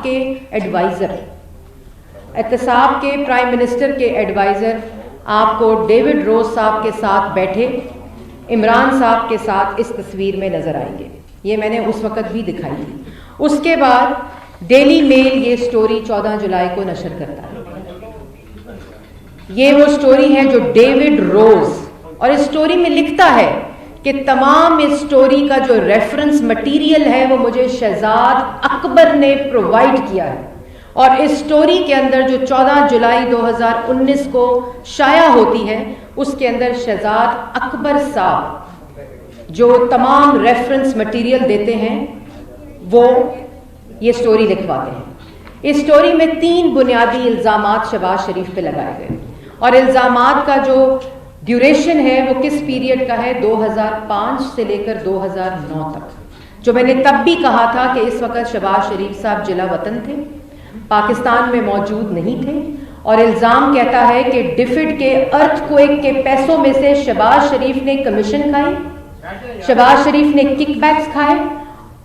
के एडवाइज़र, एहतसाब के प्राइम मिनिस्टर के एडवाइज़र आपको डेविड रोज साहब के साथ बैठे इमरान साहब के साथ इस तस्वीर में नज़र आएंगे। ये मैंने उस वक़्त भी दिखाई थी। उसके बाद डेली मेल ये स्टोरी 14 जुलाई को नशर करता है। ये वो स्टोरी है जो डेविड रोज, और इस स्टोरी में लिखता है कि तमाम इस स्टोरी का जो रेफरेंस मटेरियल है वो मुझे शहजाद अकबर ने प्रोवाइड किया है, और इस स्टोरी के अंदर जो 14 जुलाई 2019 को शाया होती है उसके अंदर शहजाद अकबर साहब जो तमाम रेफरेंस मटेरियल देते हैं वो ये स्टोरी लिखवाते हैं। इस स्टोरी में 3 बुनियादी इल्ज़ामात शहबाज शरीफ पे लगाए गए, और इल्ज़ामात का जो ड्यूरेशन है वो किस पीरियड का है, 2005 से लेकर 2009 तक, जो मैंने तब भी कहा था कि इस वक्त शहबाज शरीफ साहब जिला वतन थे, पाकिस्तान में मौजूद नहीं थे, और इल्ज़ाम कहता है कि डिफिड के अर्थक्वेक के पैसों में से शहबाज शरीफ ने कमीशन खाई, शहबाज शरीफ ने किकबैक्स खाए,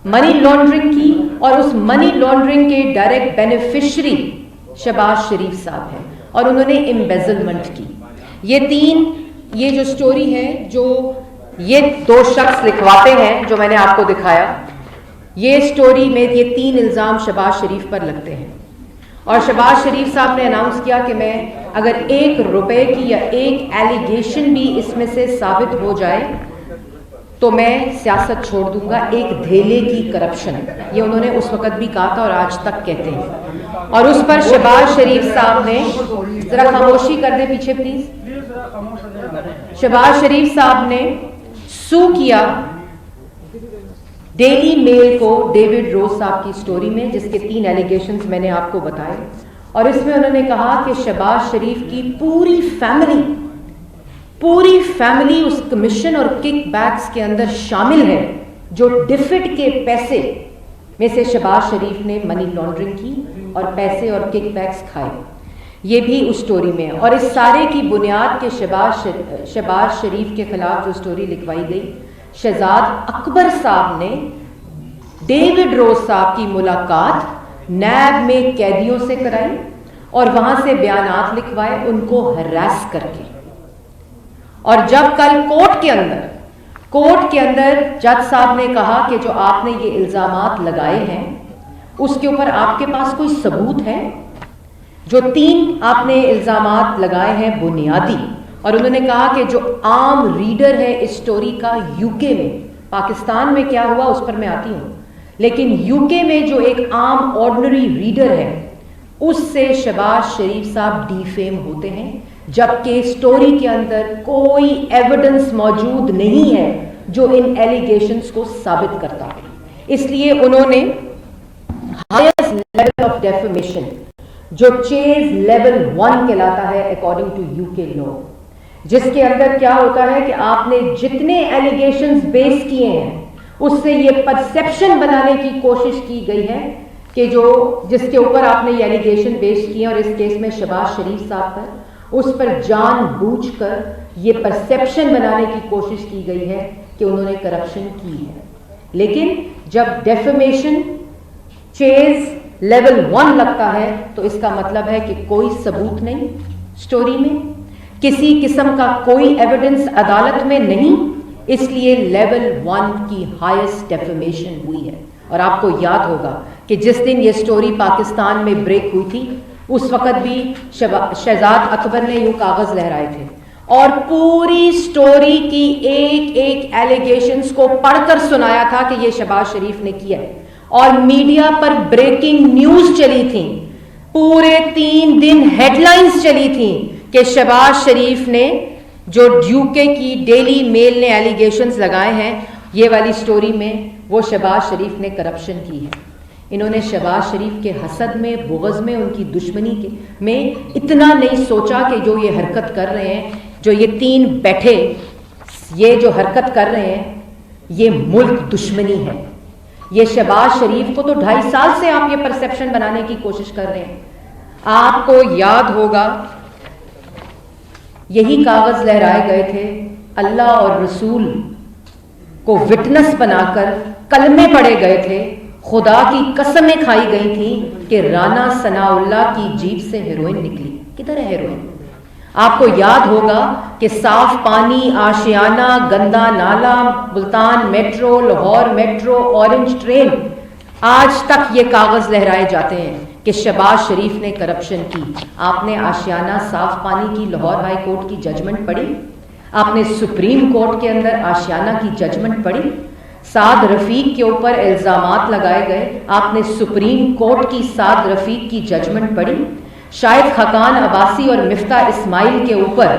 मनी लॉन्ड्रिंग की, और उस मनी लॉन्ड्रिंग के डायरेक्ट बेनिफिशरी शहबाज शरीफ साहब हैं, और उन्होंने एम्बेजलमेंट की। ये जो स्टोरी है जो ये 2 शख्स लिखवाते हैं जो मैंने आपको दिखाया, ये स्टोरी में ये 3 इल्ज़ाम शहबाज शरीफ पर लगते हैं, और शहबाज शरीफ साहब ने अनाउंस किया कि मैं अगर 1 रुपए की या 1 एलिगेशन भी इसमें से साबित हो जाए तो मैं सियासत छोड़ दूंगा, एक धेले की करप्शन। ये उन्होंने उस वक़्त भी कहा था और आज तक कहते हैं, और उस पर शहबाज शरीफ साहब ने, जरा खामोशी कर दे पीछे प्लीज, शहबाज शरीफ साहब ने सू किया डेली मेल को डेविड रोज साहब की स्टोरी में, जिसके 3 एलिगेशंस मैंने आपको बताए, और इसमें उन्होंने कहा कि शहबाज शरीफ की पूरी फैमिली उस कमीशन और किकबैक्स के अंदर शामिल है, जो डिफिड के पैसे में से शहबाज शरीफ ने मनी लॉन्ड्रिंग की और पैसे और किकबैक्स खाए। ये भी उस स्टोरी में है, और इस सारे की बुनियाद के शहबाज शरीफ के खिलाफ जो स्टोरी लिखवाई गई, शहजाद अकबर साहब ने डेविड रोज साहब की मुलाकात नैब में कैदियों से कराई और वहां से बयानात लिखवाए उनको हरास करके, और जब कल कोर्ट के अंदर जज साहब ने कहा कि जो आपने ये इल्ज़ामात लगाए हैं उसके ऊपर आपके पास कोई सबूत है, जो 3 आपने इल्ज़ामात लगाए हैं बुनियादी, और उन्होंने कहा कि जो आम रीडर है इस स्टोरी का यूके में, पाकिस्तान में क्या हुआ उस पर मैं आती हूँ, लेकिन यूके में जो एक आम ऑर्डिनरी रीडर है उससे शहबाज शरीफ साहब डिफेम होते हैं, जबकि स्टोरी के अंदर कोई एविडेंस मौजूद नहीं है जो इन एलिगेशंस को साबित करता है। इसलिए उन्होंने हाईएस्ट लेवल ऑफ डेफेमेशन, जो चेज लेवल 1 कहलाता है अकॉर्डिंग टू यूके लॉ, जिसके अंदर क्या होता है कि आपने जितने एलिगेशंस बेस किए हैं उससे ये परसेप्शन बनाने की कोशिश की गई है कि जो जिसके ऊपर आपने ये एलिगेशन बेस किए, और इस केस में शहबाज शरीफ साहब पर, उस पर जानबूझकर ये परसेप्शन बनाने की कोशिश की गई है कि उन्होंने करप्शन की है। लेकिन जब डेफेमेशन चेज लेवल 1 लगता है तो इसका मतलब है कि कोई सबूत नहीं स्टोरी में, किसी किस्म का कोई एविडेंस अदालत में नहीं, इसलिए लेवल 1 की हाईएस्ट डेफेमेशन हुई है। और आपको याद होगा कि जिस दिन ये स्टोरी पाकिस्तान में ब्रेक हुई थी उस वक़्त भी शहजाद अकबर ने यूं कागज़ लहराए थे और पूरी स्टोरी की एक एलिगेशंस को पढ़कर सुनाया था कि ये शहबाज शरीफ ने किया है, और मीडिया पर ब्रेकिंग न्यूज़ चली थी, पूरे 3 दिन हेडलाइंस चली थी कि शहबाज शरीफ ने, जो यूके की डेली मेल ने एलिगेशंस लगाए हैं ये वाली स्टोरी में, वो शहबाज शरीफ ने करप्शन की है। इन्होंने शहबाज शरीफ के हसद में, बुग़्ज़ में, उनकी दुश्मनी के में इतना नहीं सोचा कि जो ये हरकत कर रहे हैं, जो ये 3 बैठे ये जो हरकत कर रहे हैं, ये मुल्क दुश्मनी है। ये शहबाज शरीफ को तो 2.5 साल से आप ये परसेप्शन बनाने की कोशिश कर रहे हैं। आपको याद होगा यही कागज़ लहराए गए थे, अल्लाह और रसूल को विटनेस बनाकर कलमे पढ़े गए थे, خدا کی قسمیں کھائی گئی تھیں کہ رانا ثناء اللہ کی جیب سے ہیروئن نکلی. کدھر ہے ہیروئن؟ آپ کو یاد ہوگا کہ صاف پانی، آشیانہ، گندا نالا، Multan metro, Lahore metro, orange train, آج تک یہ کاغذ لہرائے جاتے ہیں کہ شہباز شریف نے کرپشن کی. آپ نے آشیانہ صاف پانی کی لاہور ہائی کورٹ کی ججمنٹ پڑھی؟ آپ نے سپریم کورٹ کے اندر آشیانہ کی ججمنٹ پڑھی؟ سعد رفیق کے اوپر الزامات لگائے گئے، آپ نے سپریم کورٹ کی سعد رفیق کی ججمنٹ پڑھی؟ شاہد خاقان عباسی اور مفتاح اسماعیل کے اوپر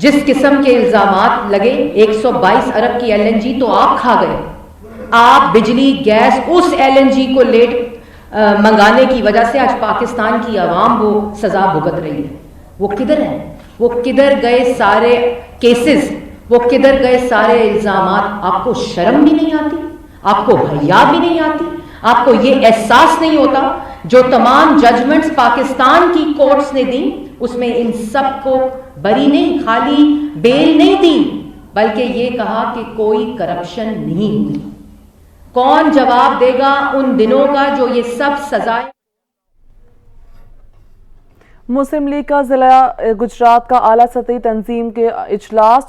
جس قسم کے الزامات لگے، 122 ارب کی LNG تو آپ کھا گئے. آپ بجلی گیس اس LNG کو لیٹ منگانے کی وجہ سے آج پاکستان کی عوام وہ سزا بھگت رہی ہے. وہ کدھر ہیں؟ وہ کدھر گئے سارے کیسز؟ وہ کدھر گئے سارے الزامات؟ آپ کو شرم بھی نہیں آتی؟ آپ کو حیا بھی نہیں آتی؟ آپ کو یہ احساس نہیں ہوتا جو تمام ججمنٹس پاکستان کی کورٹس نے دی اس میں ان سب کو بری نہیں، خالی بیل نہیں دی، بلکہ یہ کہا کہ کوئی کرپشن نہیں ہوئی. کون جواب دے گا ان دنوں کا جو یہ سب سزائیں؟ مسلم لیگ کا ضلع گجرات کا اعلیٰ سطحی تنظیم کے اجلاس